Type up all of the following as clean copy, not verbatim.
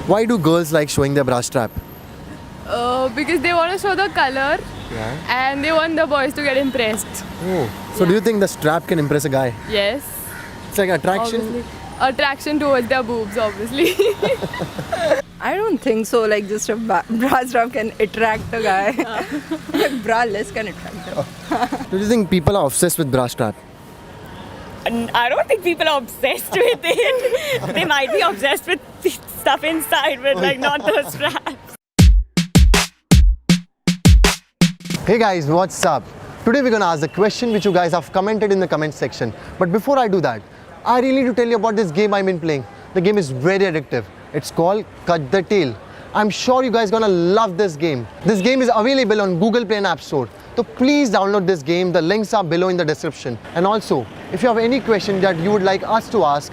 Why do girls like showing their bra strap? Because they want to show the color Yeah. and they want the boys to get impressed. Oh. So do you think the strap can impress a guy? Yes. It's like attraction. Obviously. Attraction towards their boobs, obviously. I don't think so. Like just a bra strap can attract a guy. Like bra less can attract them. Do you think people are obsessed with bra strap? I don't think people are obsessed with it. They might be obsessed with stuff inside, but like not the strap. Hey guys, what's up? Today we're gonna ask the question which you guys have commented in the comment section. But before I do that, I really need to tell you about this game I've been playing. The game is very addictive. It's called Cut the Tail. I'm sure you guys gonna love this game. This game is available on Google Play and App Store. So please download this game. The links are below in the description. And also, if you have any question that you would like us to ask,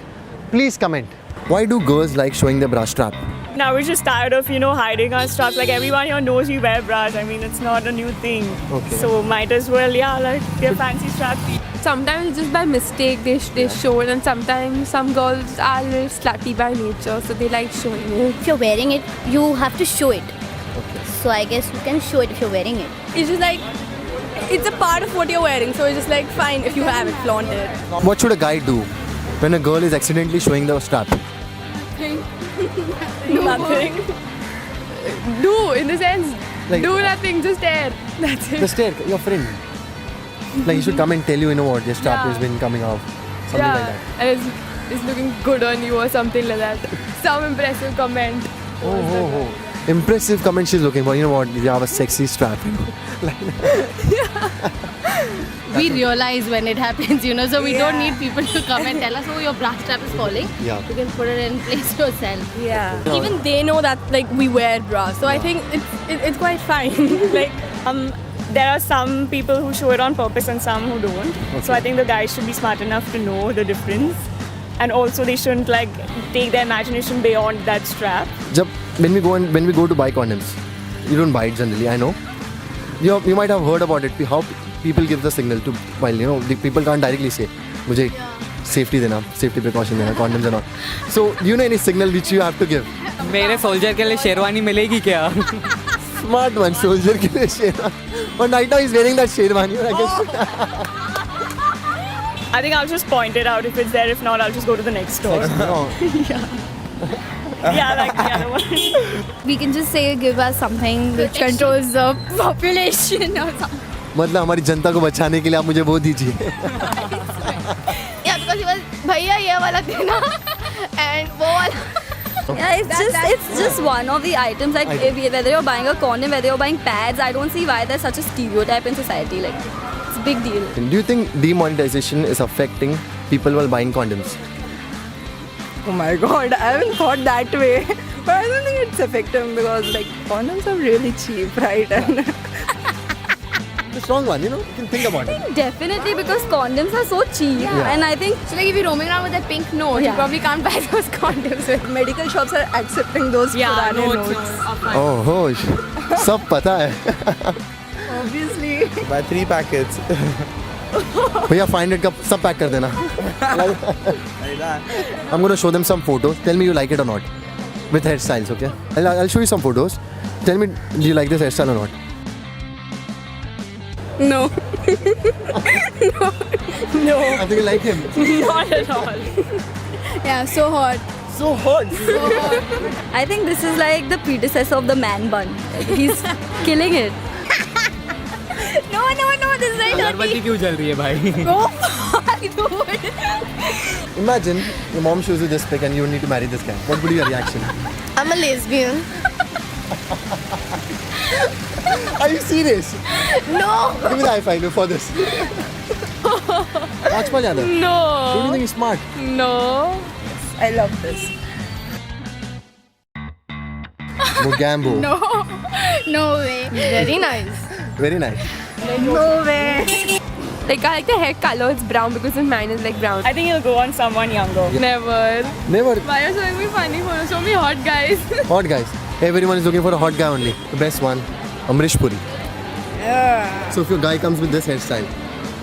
please comment. Why do girls like showing their bra strap? Now we're just tired of, hiding our straps. Like everyone here knows we wear bras. I mean, it's not a new thing. Okay. So might as well, like their fancy straps. Sometimes just by mistake they show it, and sometimes some girls are a little slutty by nature, so they like showing it. If you're wearing it, you have to show it. Okay. So I guess you can show it if you're wearing it. It's just like it's a part of what you're wearing. So it's just like fine if you have it, flaunt it. What should a guy do when a girl is accidentally showing the strap? Nothing. Do, in the sense, Like- do nothing, just stare. That's it. Just stare, your friend. Like he should come and tell you, what, your strap Yeah. has been coming off. Something like that. And it's looking good on you or something like that. Some impressive comment. Oh. Impressive comment she's looking for. You know what? You have a sexy strap. We realize when it happens, so we don't need people to come and tell us, oh, your bra strap is falling. Yeah. You can put it in place yourself. Yeah. Even they know that like we wear bras. So I think it's quite fine. Like There are some people who show it on purpose and some who don't. So I think the guys should be smart enough to know the difference. And also they shouldn't like take their imagination beyond that strap. When we go to buy condoms, you don't buy it generally, I know. You might have heard about it, how people give the signal to, while the people can't directly say, mujhe safety dena, safety precaution dena, condoms and all. So do you know any signal which you have to give? मेरे soldier के लिए शेरवानी मिलेगी क्या? Smart one, soldier ke liye sherwani. But right now he's wearing that sherwani, I guess. I think I'll just point it out if it's there. If not, I'll just go to the next store. No. Yeah, like the other one. We can just say give us something which controls the population or something. मतलब हमारी जनता को बचाने के लिए आप मुझे वो दीजिए. Yeah, because he was भैया ये वाला देना and वो वाला. Yeah, it's just one of the items. Like whether you're buying a condom, whether you're buying pads, I don't see why there's such a stereotype in society. Like it's a big deal. Do you think demonetization is affecting people while buying condoms? oh my god, I haven't thought that way. But I don't think it's effective because like condoms are really cheap, right? And The strong one, you can think about it. Definitely because condoms are so cheap, Yeah. and I think So like if you're roaming around with a pink note, you Yeah. probably can't buy those condoms with. medical shops are accepting those purane notes. Oh, hosh. सब पता है. Obviously. Buy 3 packets. भैया 500 का सब pack कर देना. I'm gonna show them some photos. Tell me you like it or not. With hairstyles, okay? I'll show you some photos. Tell me, do you like this hairstyle or not? No. No. I think you like him. Not at all. Yeah, so hot. So hot. I think this is like the predecessor of the man bun. Like, he's killing it. No, this is like अगरबत्ती क्यों जल रही है भाई? Imagine your mom shows you this pic and you need to marry this guy. What would be your reaction? I'm a lesbian. Are you serious? No. Give me the high five for this. Rajpal Yadav. Don't you No. think he's smart? No. I love this. Mogambo. No way. Very nice. Very nice. No way. Like I like the hair color, it's brown because mine is like brown. I think you'll go on someone younger. Never. Never. Why are you showing me funny photos? Show me hot guys. Hot guys. Everyone is looking for a hot guy only. The best one. Amrish Puri. Yeah. So if your guy comes with this hairstyle,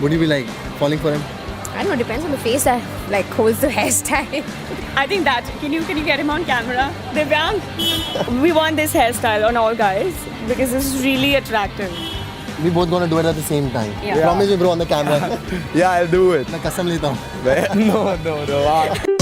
would you be like falling for him? I don't know, depends on the face that like holds the hairstyle. I think that. Can you get him on camera? Divyang, we want this hairstyle on all guys because this is really attractive. We both gonna do it at the same time. Yeah. Promise me, bro, on the camera. Yeah, I'll do it. मैं कसम लेता हूँ. No.